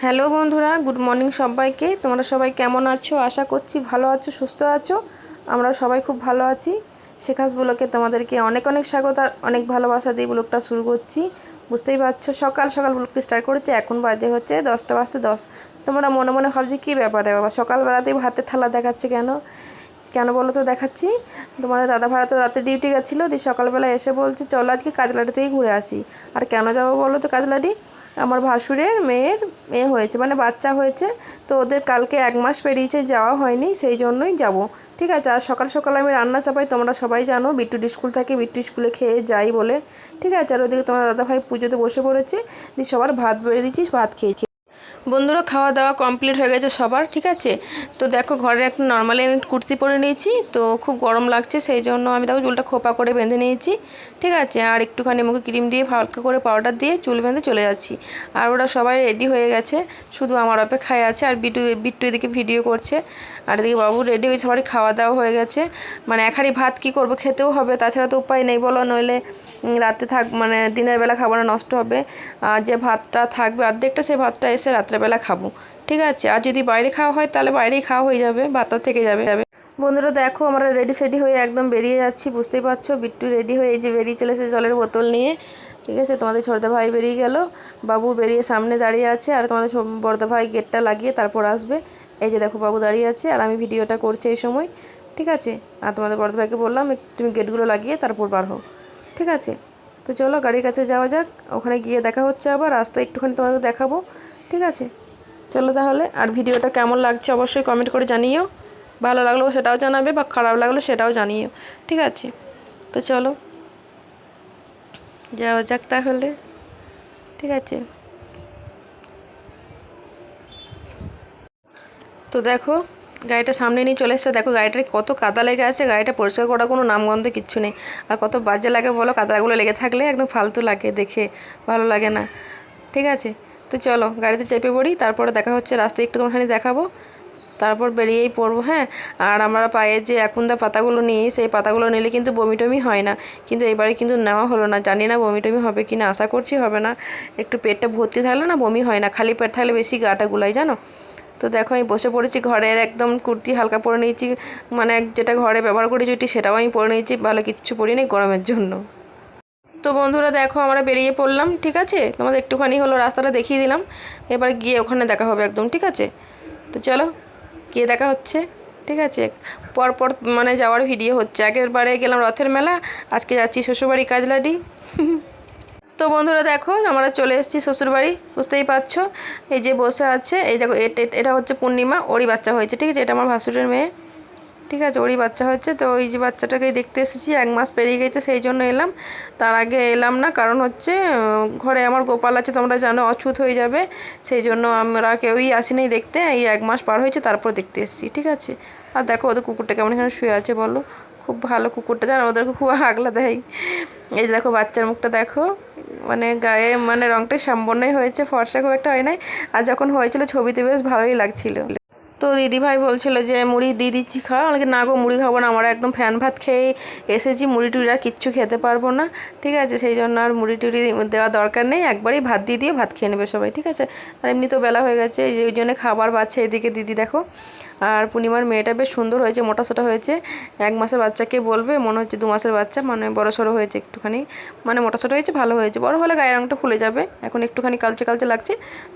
Hello বন্ধুরা, good morning সবাইকে। তোমরা সবাই কেমন আছো? আশা করছি ভালো আছো, সুস্থ আছো। আমরা সবাই খুব ভালো আছি। শেখাস ব্লগে তোমাদেরকে অনেক অনেক স্বাগত আর অনেক ভালোবাসা দিয়ে ব্লগটা শুরু করছি। বুঝতেই পারছো, সকাল সকাল ব্লগটি স্টার্ট করেছি। এখন বাজে হচ্ছে 10টা বাজতে 10। তোমরা মনে মনে ভাবছি কী ব্যাপারে বাবা, সকালবেলাতেই হাতের থালা দেখাচ্ছে কেন? কেন বলো তো দেখাচ্ছি। তোমাদের দাদা ভাড়া তো রাতে ডিউটি গেছিলো, দিয়ে সকালবেলা এসে বলছে চলো আজকে কাজলাড়ি থেকেই ঘুরে আসি। আর কেন যাবো বলো তো কাজলাড়ি? আমার ভাসুরের মেয়ে হয়েছে, মানে বাচ্চা হয়েছে। তো ওদের কালকে 1 মাস পেরিয়েছে, যাওয়া হয়নি, সেই জন্যই যাব। ঠিক আছে। আর সকাল সকাল আমি রান্না চাপাই, তোমরা সবাই জানো বিট্টুর স্কুল থাকে, বিট্টু স্কুলে খেয়ে যাই বলে। ঠিক আছে। আর ওদিকে তোমার দাদাভাই পুজোতে বসে পড়েছে, দিয়ে সবার ভাত বেড়ে দিচ্ছিস, ভাত খেয়েছি। বন্ধুরা খাওয়া দাওয়া কমপ্লিট হয়ে গেছে সবার। ঠিক আছে। তো দেখো ঘরে একটা নর্মালি আমি কুর্তি পরে নিয়েছি, তো খুব গরম লাগছে, সেই জন্য আমি দেখো চুলটা খোপা করে বেঁধে নিয়েছি। ঠিক আছে। আর একটুখানি মুখে ক্রিম দিয়ে হালকা করে পাউডার দিয়ে চুল বেঁধে চলে যাচ্ছি। আর ওরা সবাই রেডি হয়ে গেছে, শুধু আমার অপেক্ষায় আছে। আর বিট্টু এদিকে ভিডিও করছে, আর এদিকে বাবু রেডি হয়েছে, সবারই খাওয়া দাওয়া হয়ে গেছে। মানে এক হাঁড়ি ভাত কী করবো, খেতেও হবে, তাছাড়া তো উপায় নেই বলো, নইলে রাতে মানে দিনের বেলা খাবারটা নষ্ট হবে। আর যে ভাতটা থাকবে অর্ধেকটা, সেই ভাতটা এসে রাত্রেবেলা খাবো। ঠিক আছে। আর যদি বাইরে খাওয়া হয় তাহলে বাইরেই খাওয়া হয়ে যাবে, ভাতটা থেকে যাবে। বন্ধুরা দেখো আমরা রেডি সেডি হয়ে একদম বেরিয়ে যাচ্ছি। বুঝতেই পারছো বিট্টু রেডি হয়ে এই যে বেরিয়ে চলেছে জলের বোতল নিয়ে। ঠিক আছে। তোমাদের ছোটদা ভাই বেরিয়ে গেল, বাবু বেরিয়ে সামনে দাঁড়িয়ে আছে, আর তোমাদের বড়দা ভাই গেটটা লাগিয়ে তারপর আসবে। এই যে দেখো বাবু দাঁড়িয়ে আছে, আর আমি ভিডিওটা করছি এই সময়। ঠিক আছে। আর তোমাদের বড়দা ভাইকে বললাম তুমি গেটগুলো লাগিয়ে তারপর বার হও। ঠিক আছে। তো চলো গাড়ির কাছে যাওয়া যাক, ওখানে গিয়ে দেখা হচ্ছে, আবার রাস্তায় একটুখানি তোমাদের দেখাবো। ঠিক আছে। চলো তাহলে। আর ভিডিওটা কেমন লাগছে অবশ্যই কমেন্ট করে জানিও। ভালো লাগলো সেটাও জানাবে, বা খারাপ লাগলো সেটাও জানিও। ঠিক আছে। তো চলো যাওয়া যাক তাহলে। ঠিক আছে। তো দেখো গাড়িটা সামনে নিয়ে চলে এসছে, দেখো গাড়িটার কত কাদা লেগে আছে, গাড়িটা পরিষ্কার করার কোনো নামগন্ধ কিচ্ছু নেই। আর কত বাজে লাগে বলো, কাদাগুলো লেগে থাকলে একদম ফালতু লাগে দেখে, ভালো লাগে না। ঠিক আছে। তো চলো গাড়িতে চেপে পড়ি, তারপরে দেখা হচ্ছে রাস্তায়, একটু তোমাখানে দেখাবো, তারপর বেরিয়েই পড়বো। হ্যাঁ। আর আমরা পায়ে যে একুন্দা পাতাগুলো নিই, সেই পাতাগুলো নিলে কিন্তু বমি টমি হয় না, কিন্তু এবারে কিন্তু নেওয়া হলো না। জানি না বমি টমি হবে কি না, আশা করছি হবে না। একটু পেটটা ভর্তি থাকলে না বমি হয় না, খালি পেট থাকলে বেশি গাটা গুলাই জানো। তো দেখো আমি বসে পড়েছি, ঘরের একদম কুর্তি হালকা পরে নিয়েছি, মানে যেটা ঘরে ব্যবহার করি চুটি সেটাও আমি পরে নিয়েছি, ভালো কিচ্ছু পরি নি গরমের জন্য। তো বন্ধুরা দেখো আমরা বেরিয়ে পড়লাম। ঠিক আছে। তোমাদের একটুখানি হলো রাস্তাটা দেখিয়ে দিলাম, এবার গিয়ে ওখানে দেখা হবে একদম। ঠিক আছে। তো চলো গিয়ে দেখা হচ্ছে। ঠিক আছে। পরপর মানে যাওয়ার ভিডিও হচ্ছে, আগের বারে গেলাম রথের মেলা, আজকে যাচ্ছি শ্বশুরবাড়ি কাজলাডি। তো বন্ধুরা দেখো আমরা চলে এসেছি শ্বশুরবাড়ি, বুঝতেই পারছো। এই যে বসে আছে, এই দেখো এটা হচ্ছে পূর্ণিমা, ওরই বাচ্চা হয়েছে। ঠিক আছে। এটা আমার ভাসুরের মেয়ে। ঠিক আছে। ওরই বাচ্চা হচ্ছে, তো ওই যে বাচ্চাটাকেই দেখতে এসেছি, 1 মাস পেরিয়ে গেছে সেই জন্য এলাম। তার আগে এলাম না, কারণ হচ্ছে ঘরে আমার গোপাল আছে, তোমরা জানো অছুত হয়ে যাবে, সেই জন্য আমরা কেউই আসিনি দেখতে। এই 1 মাস পার হয়েছে তারপর দেখতে এসেছি। ঠিক আছে। আর দেখো ওদের কুকুরটা কেমন এখানে শুয়ে আছে বলো, খুব ভালো কুকুরটা, জানো ওদেরকে খুব আগলা দেয়। এই যে দেখো বাচ্চার মুখটা দেখো, মানে গায়ে মানে রংটা সম্পূর্ণই হয়েছে, ফর্সা খুব একটা হয় নাই। আর যখন হয়েছিল ছবিতে বেশ ভালোই লাগছিল। তো দিদিভাই বলছিল যে মুড়ি দিয়ে দিচ্ছি খাওয়া, আমাকে না গো মুড়ি খাবো না, আমরা একদম ফ্যান ভাত খেয়ে এসেছি, মুড়ি টুড়ি আর কিচ্ছু খেতে পারবো না। ঠিক আছে। সেই জন্য আর মুড়ি টুড়ি দেওয়া দরকার নেই, একবারই ভাত দিয়ে ভাত খেয়ে নেবে সবাই। ঠিক আছে। আর এমনি তো বেলা হয়ে গেছে, ওই জন্য খাবার বাচ্চা এদিকে দিদি দেখো। আর পূর্ণিমার মেয়েটা বেশ সুন্দর হয়েছে, মোটাসোটা হয়েছে। 1 মাসের বাচ্চাকে বলবে, মনে হচ্ছে 2 মাসের বাচ্চা, মানে বড় সড়ো হয়েছে একটুখানি, মানে মোটাসোটা হয়েছে, ভালো হয়েছে। বড় হলে গায়ের রঙটা খুলে যাবে, এখন একটুখানি কালচে কালচে লাগছে,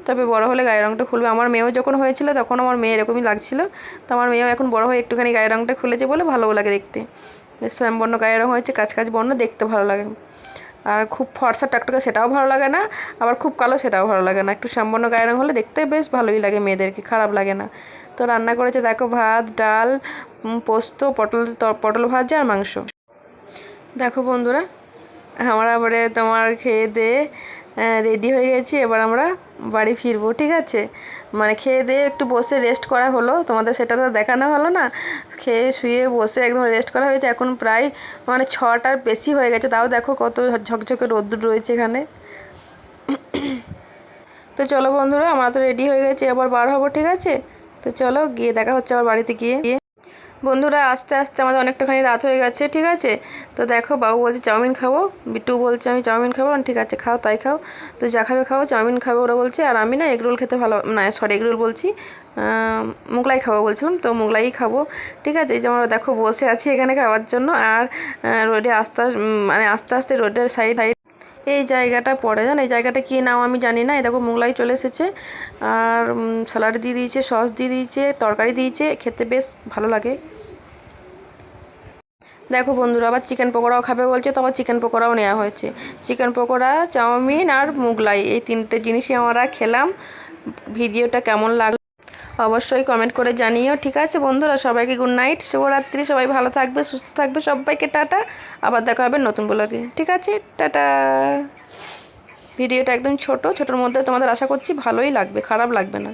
তবে বড় হলে গায়ের রঙটা খুলবে। আমার মেয়েও যখন হয়েছিল তখন আমার মেয়ে এরকমই লাগছিল, তো আমার মেয়েও এখন বড় হয়ে একটুখানি গায়ের রঙটা খুলেছে বলে ভালোও লাগে দেখতে। বেশ শ্যামবর্ণ গায়ের রঙ হয়েছে, কাছ কাছ বর্ণ, দেখতে ভালো লাগে। আর খুব ফর্সা টাকটাকা সেটাও ভালো লাগে না, আবার খুব কালো সেটাও ভালো লাগে না, একটু শ্যামবর্ণ গায়ের রঙ হলে দেখতে বেশ ভালোই লাগে মেয়েদেরকে, খারাপ লাগে না। তো রান্না করেছে দেখো ভাত, ডাল, পোস্ত, পটল ভাজা আর মাংস। দেখো বন্ধুরা আমরা এবারে তোমার খেয়ে দিয়ে রেডি হয়ে গেছি, এবার আমরা বাড়ি ফিরবো। ঠিক আছে। মানে খেয়ে দিয়ে একটু বসে রেস্ট করা হলো, তোমাদের সেটা তো দেখানো হলো না। খেয়ে শুয়ে বসে একদম রেস্ট করা হয়েছে, এখন প্রায় মানে 6টার বেশি হয়ে গেছে, তাও দেখো কত ঝকঝকে রোদ্দুর রয়েছে এখানে। তো চলো বন্ধুরা আমরা তো রেডি হয়ে গেছি, এবার বার হবো। ঠিক আছে। তো চলো গিয়ে দেখা হচ্ছে আবার বাড়িতে গিয়ে। বন্ধুরা আস্তে আস্তে আমাদের অনেকটাখানি রাত হয়ে গেছে, ঠিক আছে। তো দেখো বাবু বলছে চাউমিন খাবো, বিট্টু বলছে আমি চাউমিন খাবো, ঠিক আছে খাও তাই খাও। তো যা খাবে খাও, চাউমিন খাবে ওরা বলছে, আর আমি না এগরোল খেতে ভালো, না সরি এগরোল বলছি, মোগলাই খাবো বলছিলাম, তো মোগলাই খাবো, ঠিক আছে। এই যে আমরা দেখো বসে আছি এখানে খাওয়ার জন্য, আর রোডে মানে আস্তে আস্তে রোডের সাইড এই জায়গাটা পড়ে, জান এই জায়গাটা কী নাম আমি জানি না। এই দেখো মোগলাই চলে এসেছে, আর স্যালাড দিয়ে দিয়েছে, সস দিয়ে দিয়েছে, তরকারি দিয়েছে, খেতে বেশ ভালো লাগে। দেখো বন্ধুরা আবার চিকেন পকোড়াও খাবে বলছে, তো আবার চিকেন পকোড়াও নেওয়া হয়েছে। চিকেন পকোড়া, চাউমিন আর মোগলাই, এই তিনটে জিনিসই আমরা খেলাম। ভিডিওটা কেমন লাগলো অবশ্যই কমেন্ট করে জানিও, ঠিক আছে বন্ধুরা। সবাইকে গুড নাইট, শুভরাত্রি, সবাই ভালো থাকবে, সুস্থ থাকবে, সবাইকে টাটা। আবার দেখা হবে নতুন ব্লগে, ঠিক আছে, টাটা। ভিডিওটা একদম ছোটোর মধ্যে তোমাদের আশা করছি ভালোই লাগবে, খারাপ লাগবে না।